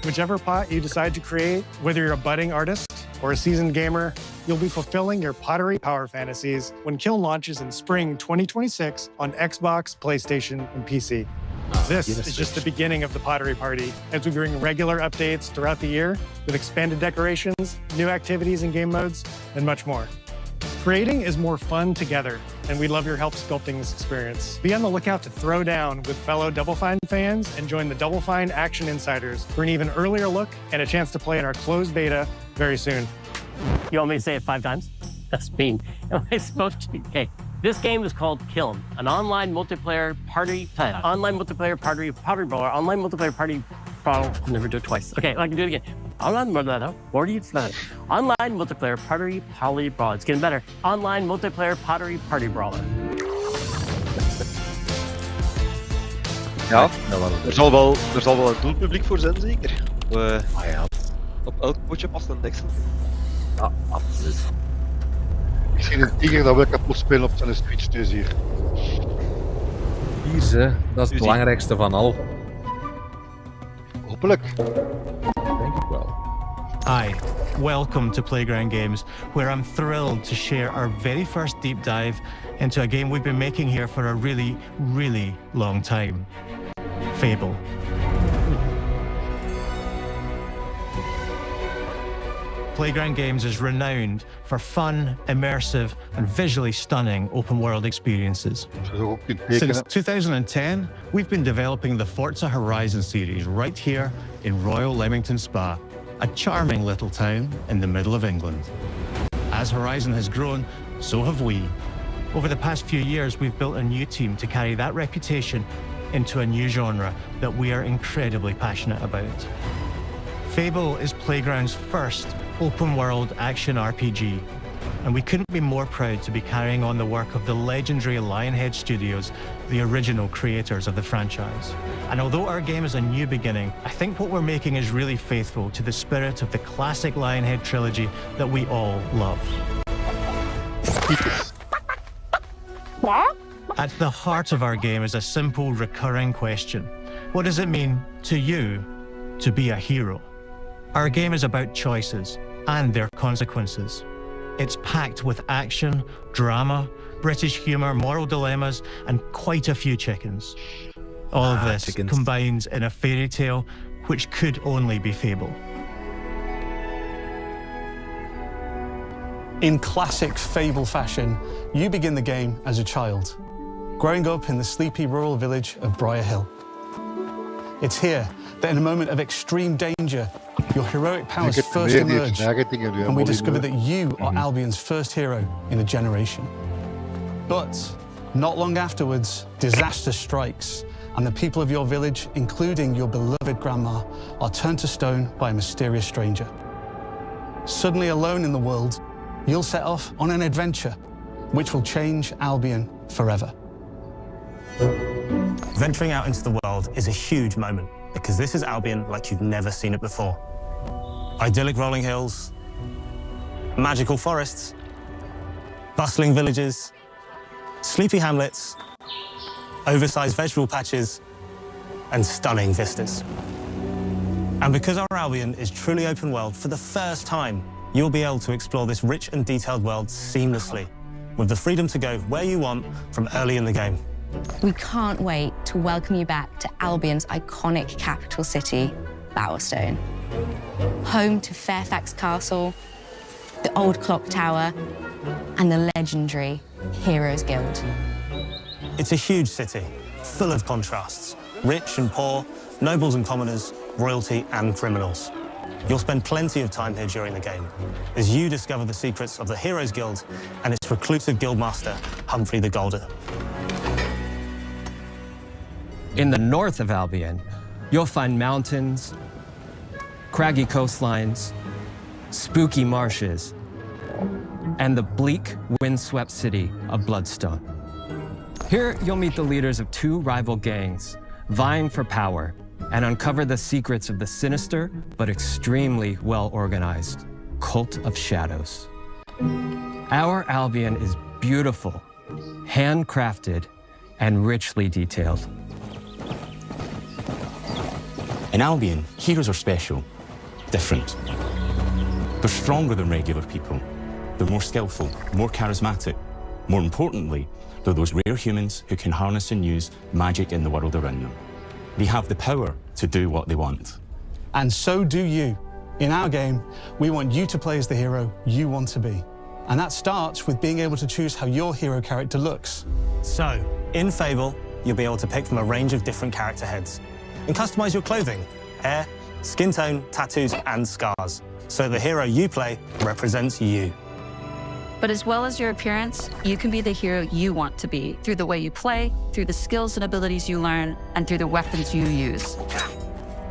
Whichever pot you decide to create, whether you're a budding artist or a seasoned gamer, you'll be fulfilling your pottery power fantasies when Kiln launches in spring 2026 on Xbox, PlayStation, and PC. This is just the beginning of the pottery party as we bring regular updates throughout the year with expanded decorations, new activities and game modes, and much more. Creating is more fun together, and we'd love your help sculpting this experience. Be on the lookout to throw down with fellow Double Fine fans and join the Double Fine Action Insiders for an even earlier look and a chance to play in our closed beta very soon. You want me to say it 5 times? That's mean. Am I supposed to? Okay. This game is called Kiln, an online multiplayer party brawler. Never do it twice. Okay, I can do it again. Online multiplayer party brawler. It's getting better. Online multiplayer party brawler. Ja, er zal wel een doelpubliek voor zijn, zeker. Op elk potje past een deksel. Ja, absoluut. Ik zie een tiger dat wel kapot spelen op zijn Switch dus hier. Hier ze, dat is het belangrijkste van al. Hopelijk. Denk ik wel. Hi, welcome to Playground Games, where I'm thrilled to share our very first deep dive into a game we've been making here for a really, really long time. Fable. Playground Games is renowned for fun, immersive, and visually stunning open-world experiences. Since 2010, we've been developing the Forza Horizon series right here in Royal Leamington Spa, a charming little town in the middle of England. As Horizon has grown, so have we. Over the past few years, we've built a new team to carry that reputation into a new genre that we are incredibly passionate about. Fable is Playground's first open-world action RPG, and we couldn't be more proud to be carrying on the work of the legendary Lionhead Studios, the original creators of the franchise. And although our game is a new beginning, I think what we're making is really faithful to the spirit of the classic Lionhead trilogy that we all love. At the heart of our game is a simple, recurring question. What does it mean to you to be a hero? Our game is about choices and their consequences. It's packed with action, drama, British humour, moral dilemmas, and quite a few chickens. All of this combines in a fairy tale which could only be Fable. In classic Fable fashion, you begin the game as a child, growing up in the sleepy rural village of Briar Hill. It's here that in a moment of extreme danger, your heroic powers first emerge, and we discover that you are Albion's first hero in a generation. But not long afterwards, disaster strikes, and the people of your village, including your beloved grandma, are turned to stone by a mysterious stranger. Suddenly alone in the world, you'll set off on an adventure which will change Albion forever. Venturing out into the world is a huge moment, because this is Albion like you've never seen it before. Idyllic rolling hills, magical forests, bustling villages, sleepy hamlets, oversized vegetable patches, and stunning vistas. And because our Albion is truly open world, for the first time, you'll be able to explore this rich and detailed world seamlessly, with the freedom to go where you want from early in the game. We can't wait to welcome you back to Albion's iconic capital city, Bowerstone. Home to Fairfax Castle, the old clock tower, and the legendary Heroes Guild. It's a huge city, full of contrasts. Rich and poor, nobles and commoners, royalty and criminals. You'll spend plenty of time here during the game, as you discover the secrets of the Heroes Guild and its reclusive guildmaster, Humphrey the Golden. In the north of Albion, you'll find mountains, craggy coastlines, spooky marshes, and the bleak, windswept city of Bloodstone. Here, you'll meet the leaders of two rival gangs, vying for power, and uncover the secrets of the sinister but extremely well-organized Cult of Shadows. Our Albion is beautiful, handcrafted, and richly detailed. In Albion, heroes are special, different. They're stronger than regular people. They're more skillful, more charismatic. More importantly, they're those rare humans who can harness and use magic in the world around them. They have the power to do what they want. And so do you. In our game, we want you to play as the hero you want to be. And that starts with being able to choose how your hero character looks. So, in Fable, you'll be able to pick from a range of different character heads and customize your clothing, hair, skin tone, tattoos, and scars, so the hero you play represents you. But as well as your appearance, you can be the hero you want to be through the way you play, through the skills and abilities you learn, and through the weapons you use.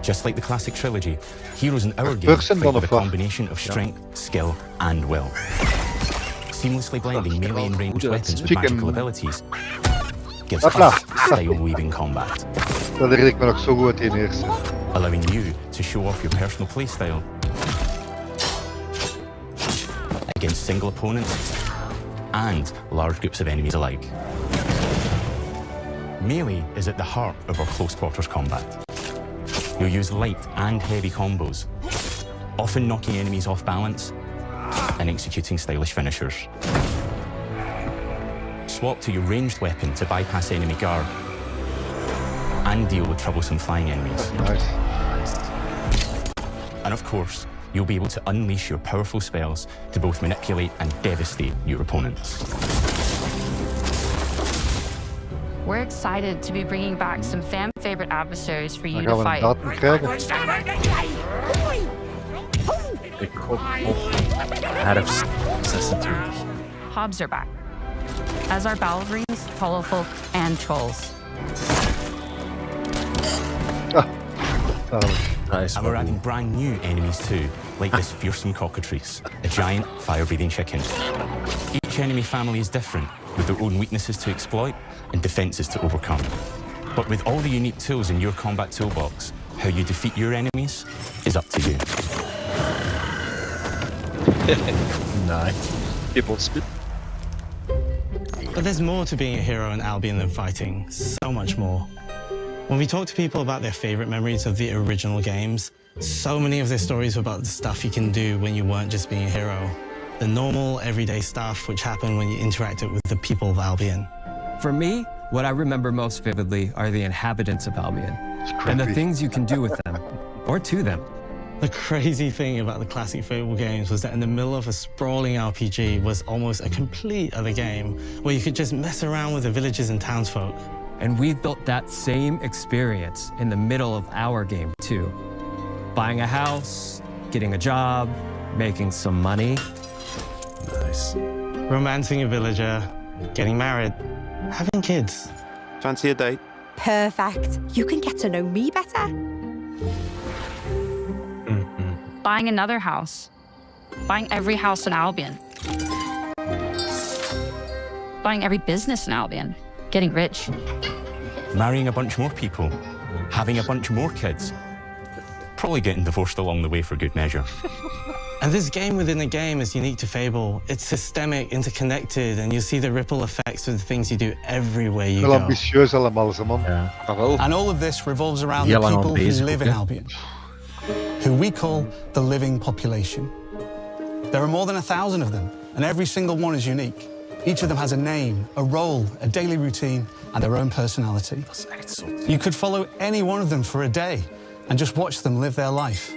Just like the classic trilogy, heroes in our game fight with a combination of strength, skill, and will. Seamlessly blending melee and ranged weapons with magical abilities gives us style-weaving combat. Dat herinner ik me nog zo goed in eerste. Allowing you to show off your personal playstyle against single opponents and large groups of enemies alike. Melee is at the heart of our close quarters combat. You'll use light and heavy combos, often knocking enemies off balance and executing stylish finishers. Swap to your ranged weapon to bypass enemy guard and deal with troublesome flying enemies. And of course, you'll be able to unleash your powerful spells to both manipulate and devastate your opponents. We're excited to be bringing back some fan-favorite adversaries for you to fight. Hobs are back, as are Balverines, Hollowfolk, and Trolls. And we're adding brand new enemies too, like this fearsome cockatrice, a giant fire-breathing chicken. Each enemy family is different, with their own weaknesses to exploit and defenses to overcome. But with all the unique tools in your combat toolbox, how you defeat your enemies is up to you. Nice. People spit. But there's more to being a hero in Albion than fighting, so much more. When we talk to people about their favorite memories of the original games, so many of their stories were about the stuff you can do when you weren't just being a hero. The normal, everyday stuff which happened when you interacted with the people of Albion. For me, what I remember most vividly are the inhabitants of Albion and the things you can do with them, or to them. The crazy thing about the classic Fable games was that in the middle of a sprawling RPG was almost a complete other game where you could just mess around with the villages and townsfolk. And we've built that same experience in the middle of our game too. Buying a house, getting a job, making some money. Nice. Romancing a villager, getting married, having kids. Fancy a date? Perfect. You can get to know me better. Buying another house. Buying every house in Albion. Buying every business in Albion. Getting rich. Marrying a bunch more people. Having a bunch more kids. Probably getting divorced along the way for good measure. And this game within a game is unique to Fable. It's systemic, interconnected, and you see the ripple effects of the things you do everywhere you go. Ambitieus allemaal, ze man. And all of this revolves around the people who live in Albion, who we call the living population. There are more than 1,000 of them, and every single one is unique. Each of them has a name, a role, a daily routine, and their own personality. You could follow any one of them for a day and just watch them live their life.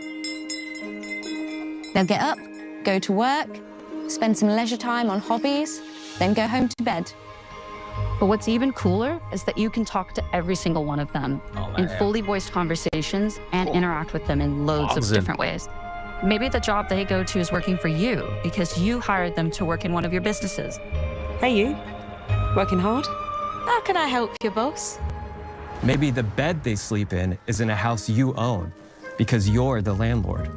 They'll get up, go to work, spend some leisure time on hobbies, then go home to bed. But what's even cooler is that you can talk to every single one of them in fully voiced conversations and interact with them in loads of different ways. Maybe the job they go to is working for you because you hired them to work in one of your businesses. Hey you, working hard? How can I help you, boss? Maybe the bed they sleep in is in a house you own because you're the landlord.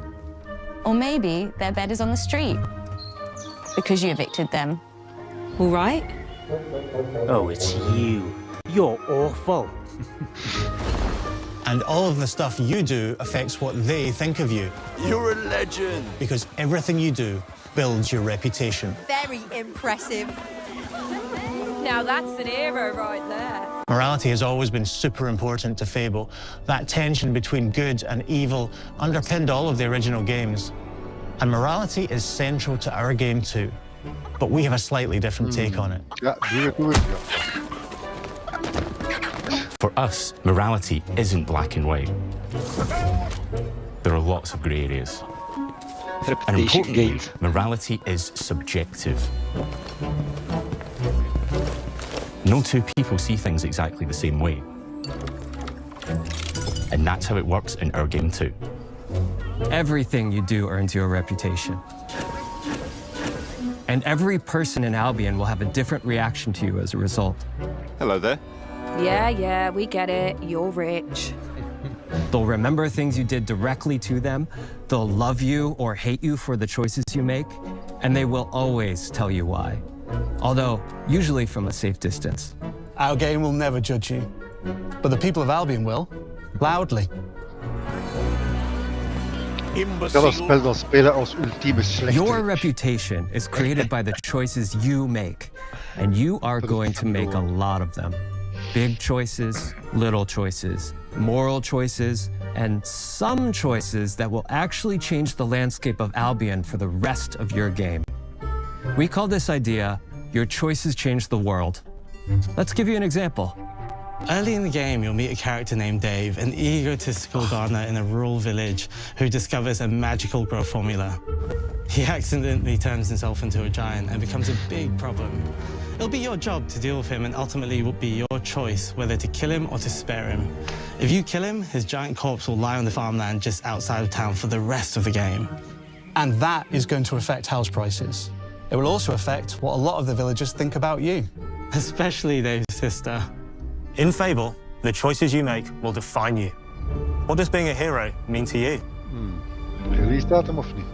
Or maybe their bed is on the street because you evicted them. All right. Oh, it's you. You're awful. And all of the stuff you do affects what they think of you. You're a legend. Because everything you do builds your reputation. Very impressive. Now that's an hero right there. Morality has always been super important to Fable. That tension between good and evil underpinned all of the original games. And morality is central to our game too. But we have a slightly different take on it. For us, morality isn't black and white. There are lots of grey areas. And importantly, morality is subjective. No two people see things exactly the same way. And that's how it works in our game too. Everything you do earns you a reputation. And every person in Albion will have a different reaction to you as a result. Hello there. Yeah, we get it. You're rich. They'll remember things you did directly to them, they'll love you or hate you for the choices you make, and they will always tell you why. Although, usually from a safe distance. Our game will never judge you, but the people of Albion will, loudly. Your reputation is created by the choices you make, and you are going to make a lot of them. Big choices, little choices, moral choices, and some choices that will actually change the landscape of Albion for the rest of your game. We call this idea, your choices change the world. Let's give you an example. Early in the game, you'll meet a character named Dave, an egotistical gardener in a rural village who discovers a magical growth formula. He accidentally turns himself into a giant and becomes a big problem. It'll be your job to deal with him, and ultimately it will be your choice whether to kill him or to spare him. If you kill him, his giant corpse will lie on the farmland just outside of town for the rest of the game. And that is going to affect house prices. It will also affect what a lot of the villagers think about you. Especially Dave's sister. In Fable, the choices you make will define you. What does being a hero mean to you? Release datum of niet?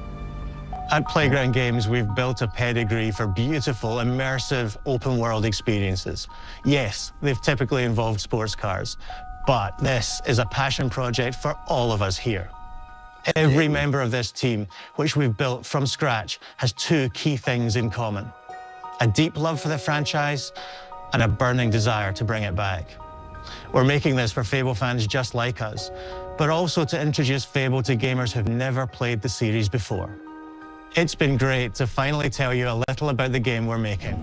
At Playground Games, we've built a pedigree for beautiful, immersive, open-world experiences. Yes, they've typically involved sports cars, but this is a passion project for all of us here. Every member of this team, which we've built from scratch, has two key things in common: a deep love for the franchise and a burning desire to bring it back. We're making this for Fable fans just like us, but also to introduce Fable to gamers who've never played the series before. It's been great to finally tell you a little about the game we're making.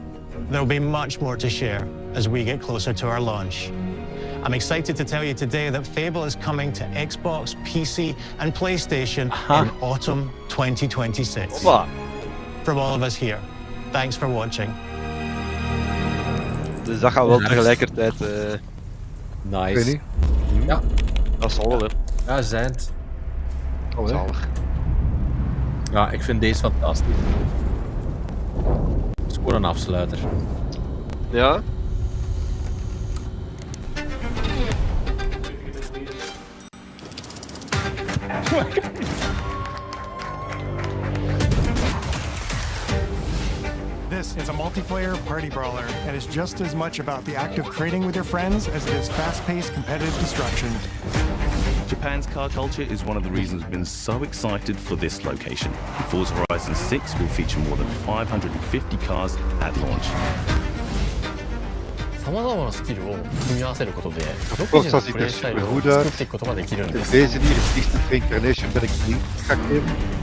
There'll be much more to share as we get closer to our launch. I'm excited to tell you today that Fable is coming to Xbox, PC, and PlayStation in autumn 2026. From all of us here, thanks for watching. Dus dat gaat wel tegelijkertijd. Nice. Ja, dat zal wel, hè. Ja, zijn het. Zalig. Ja, ik vind deze fantastisch. Het is gewoon een afsluiter. Ja. This is a multiplayer party brawler and is just as much about the act of trading with your friends as it is fast-paced competitive destruction. Japan's car culture is one of the reasons we've been so excited for this location. Forza Horizon 6 will feature more than 550 cars at launch. 様々なスキルを組み合わせることで、独 Forza 自のプレイ ziet er スタイル super を goed 作っ uit. ていくことができるんです。 Deze hier is echt een reincarnation ben ik niet ga geven.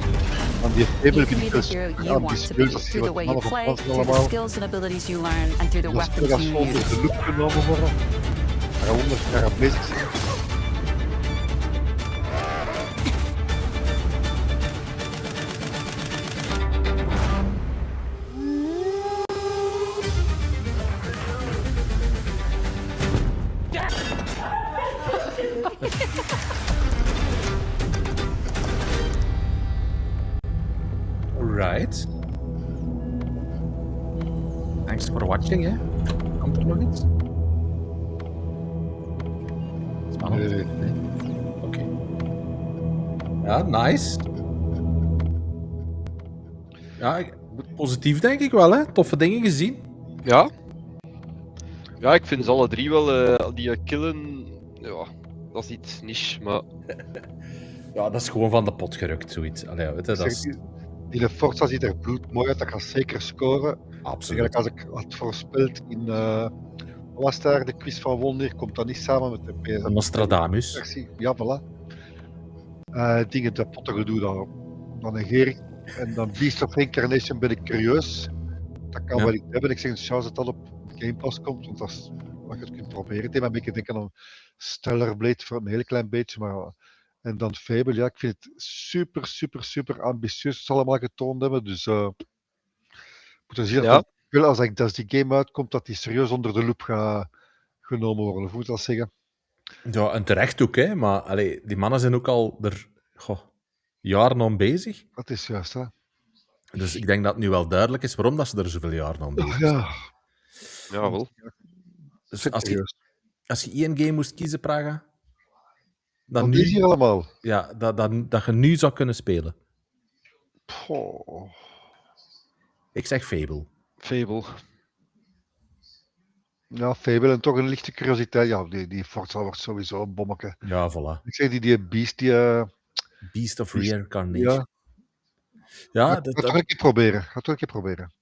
Aan die Fable vind ik dus ambitieus als je wat mannen op pas allemaal. skills and abilities you learn and through the Dat spel weapons gaat you zo door use. de loop genomen worden. Daar 100 jaar aan bezig zijn. Right. Thanks for watching, hè. Komt er nog iets? Spannend? Nee. Oké. Ja, nice. Ja, positief denk ik wel, hè. Toffe dingen gezien. Ja. Ja, ik vind ze alle drie wel, die killen, ja, dat is iets niche, maar... Ja, dat is gewoon van de pot gerukt, zoiets. Allee, weet je, dat is... Die Forza ziet er bloedmooi uit, dat gaat zeker scoren. Absoluut. Eigenlijk als ik had voorspeld in, wat was daar, de quiz van Wonder, komt dat niet samen met de PS. Nostradamus. Versie. Ja, voilà. Dingen, dat pottengedoe, dan negeer ik. En dan Beast of Reincarnation ben ik curieus. Dat kan wel iets hebben. Ik zeg een chance dat dat op Game Pass komt, want dat is wat je het kunt proberen. Het heeft een beetje denken aan Stellar Blade voor een heel klein beetje, maar... En dan Fable, ja, ik vind het super ambitieus. Het zal allemaal getoond hebben, dus... moeten zien dat als die game uitkomt, dat die serieus onder de loep gaat genomen worden. Of moet dat zeggen? Ja, en terecht ook, hè. Maar allee, die mannen zijn ook al er jaren aan bezig. Dat is juist, hè. Dus ik denk dat het nu wel duidelijk is waarom dat ze er zoveel jaar aan bezig zijn. Ja, wel. Dus als je één game moest kiezen, Praga... Dat is hier allemaal. Ja, dat je nu zou kunnen spelen. Ik zeg Fable. Fable. Ja, Fable en toch een lichte curiositeit. Ja, die Forza wordt sowieso een bommetje. Ja, voilà. Ik zeg die Beast, Beast of Reincarnation. Ja, ga toch een keer proberen.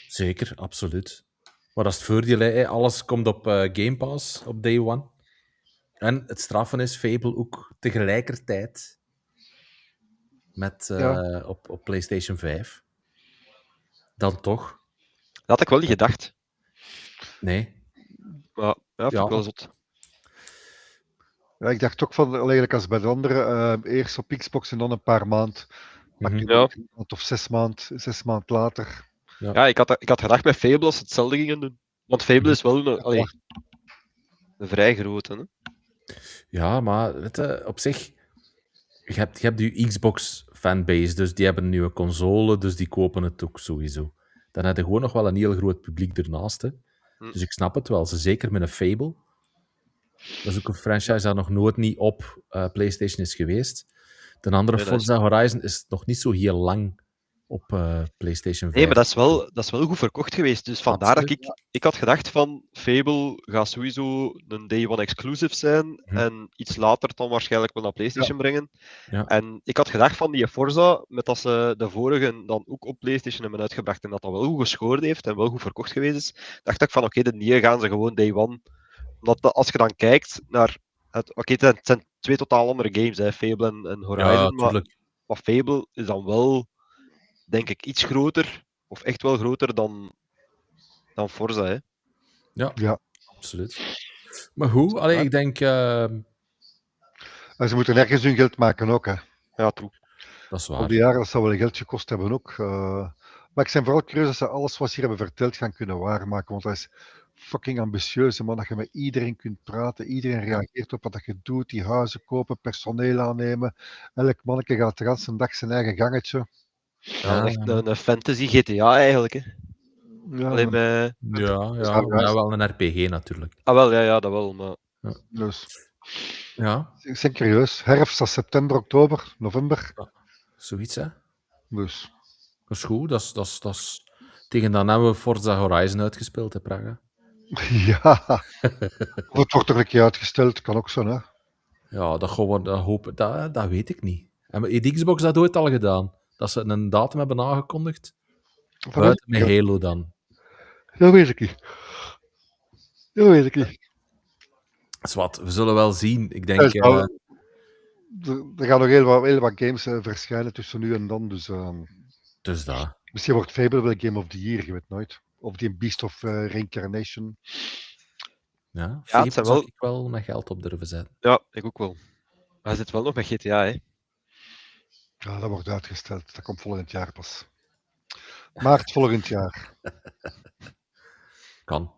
Zeker, absoluut. Maar dat is het voordeel, hè. Alles komt op Game Pass op day one. En het straffen is Fable ook tegelijkertijd met op PlayStation 5. Dan toch. Dat had ik wel niet gedacht. Nee. Maar ja, vind ik wel zot. Ja, ik dacht ook van, eigenlijk als bij de andere, eerst op Xbox en dan een paar maanden. Of 6 maanden later. Ja, ik had gedacht bij Fable als ze hetzelfde gingen doen. Want Fable is wel een vrij grote. Hè? Ja, maar weet je, op zich... Je hebt je Xbox-fanbase, dus die hebben een nieuwe console, dus die kopen het ook sowieso. Dan heb je gewoon nog wel een heel groot publiek ernaast. Hè. Dus ik snap het wel. Zeker met een Fable. Dat is ook een franchise dat nog nooit niet op PlayStation is geweest. De andere Forza Horizon is nog niet zo heel lang op PlayStation 5. Nee, maar dat is wel goed verkocht geweest. Dus vandaar dat ik had gedacht van Fable gaat sowieso een Day One exclusive zijn en iets later dan waarschijnlijk wel naar PlayStation brengen. Ja. En ik had gedacht van die Forza, met dat ze de vorige dan ook op PlayStation hebben uitgebracht en dat wel goed gescoord heeft en wel goed verkocht geweest is, dacht ik van oké, de nieuwe gaan ze gewoon Day One. Omdat als je dan kijkt naar het zijn twee totaal andere games, hè, Fable en Horizon, maar Fable is dan wel, denk ik, iets groter, of echt wel groter dan Forza. Hè? Ja, absoluut. Maar hoe? Ik denk... Ze moeten ergens hun geld maken ook, hè. Ja, true. Dat is waar. Al die jaren, dat zou wel geld gekost hebben ook. Maar ik ben vooral curieus dat ze alles wat ze hier hebben verteld gaan kunnen waarmaken, want dat is fucking ambitieus, man. Dat je met iedereen kunt praten, iedereen reageert op wat je doet, die huizen kopen, personeel aannemen. Elk manneke gaat de hele dag zijn eigen gangetje. Ja, echt een fantasy GTA eigenlijk. Hè. Ja, alleen met... wel een RPG natuurlijk. Ah, wel, ja, dat wel. Maar... Dus. Ja. Ik ben curieus. Herfst, september, oktober, november. Ja, zoiets, hè? Dus. Dat is goed. Dat is... Tegen dan hebben we Forza Horizon uitgespeeld, hè, Praga? Ja. Of het wordt toch een keer uitgesteld, kan ook zo, hè? Ja, dat weet ik niet. Heeft Xbox dat ooit al gedaan? Dat ze een datum hebben aangekondigd? Buiten met Halo dan? Dat weet ik niet. Zwat, we zullen wel zien. Ik denk... er gaan nog heel wat games verschijnen tussen nu en dan, dus dat. Misschien wordt Fable wel Game of the Year, je weet nooit. Of die Beast of Reincarnation. Ja, Fable zou ik wel met geld op durven zetten. Ja, ik ook wel. Maar hij zit wel nog met GTA, hè? Ja, dat wordt uitgesteld. Dat komt volgend jaar pas. Maart volgend jaar. Kan.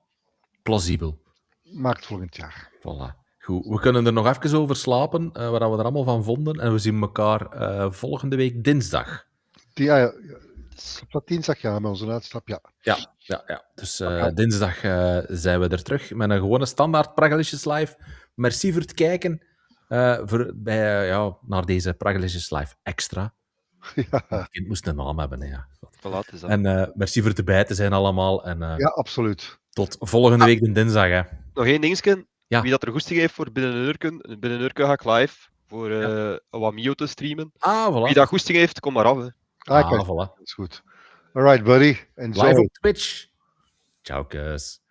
Plausibel. Maart volgend jaar. Voilà. Goed, we kunnen er nog even over slapen, waar we er allemaal van vonden. En we zien elkaar volgende week dinsdag. Dat dinsdag met onze uitstap, ja. Ja. Dus dinsdag zijn we er terug met een gewone standaard Pragalicious Live. Merci voor het kijken naar deze Pragalicious Live extra. Ja. Het kind moest een naam hebben, hè. Ja. Voilà, is dat. En merci voor erbij te zijn allemaal. En, ja, absoluut. Tot volgende week de dinsdag. Hè. Nog één dingetje. Ja. Wie dat er goesting heeft voor binnen een uurtje ga ik live voor wat Mio te streamen. Voilà. Wie dat goesting heeft, kom maar af. Hè. Voilà. Dat is goed. Alright, buddy. Enjoy. Live op Twitch. Ciao, kus.